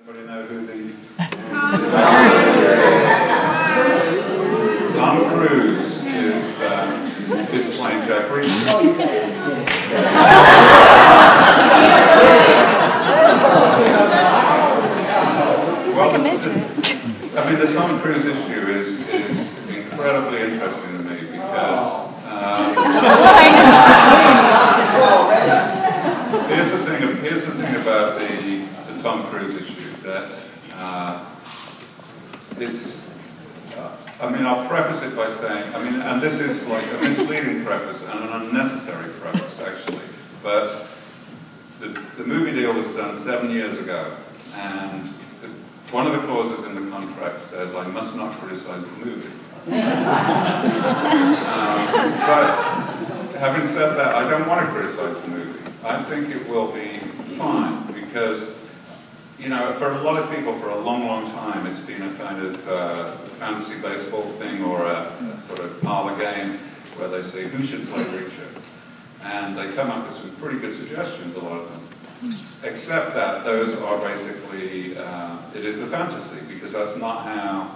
Anybody know who the Tom Cruise is playing Jack Reacher. Well, I mean, the Tom Cruise issue is incredibly interesting to me because here's the thing about the Tom Cruise issue that I mean, I'll preface it by saying, I mean, and this is like a misleading preface and an unnecessary preface, actually, but the movie deal was done 7 years ago, and one of the clauses in the contract says I must not criticize the movie. But having said that, I don't want to criticize the movie. I think it will be fine because, you know, for a lot of people for a long, long time, it's been a kind of fantasy baseball thing or a sort of parlor game where they say who should play Reacher, and they come up with some pretty good suggestions, a lot of them. Except that those are basically, it is a fantasy, because that's not how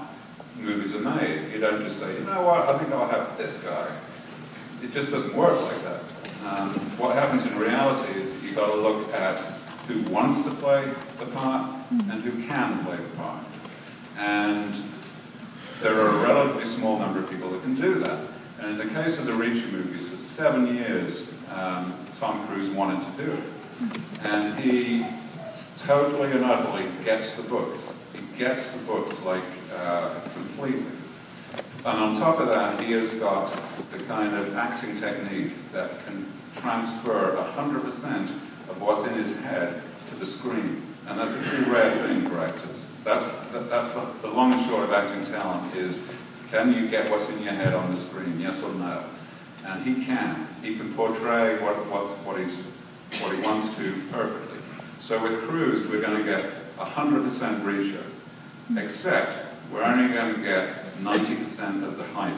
movies are made. You don't just say, you know what, I think I'll have this guy. It just doesn't work like that. What happens in reality is you've got to look at who wants to play the part and who can play the part. And there are a relatively small number of people that can do that. And in the case of the Reacher movies, for 7 years, Tom Cruise wanted to do it. And he totally and utterly gets the books. He gets the books, like, completely. And on top of that, he has got the kind of acting technique that can transfer 100% of what's in his head to the screen. And that's a pretty rare thing for actors. That's the long and short of acting talent is, can you get what's in your head on the screen, yes or no? And he can. He can portray what he wants to perfectly. So with Cruise, we're going to get 100% Reacher, except we're only going to get 90% of the height.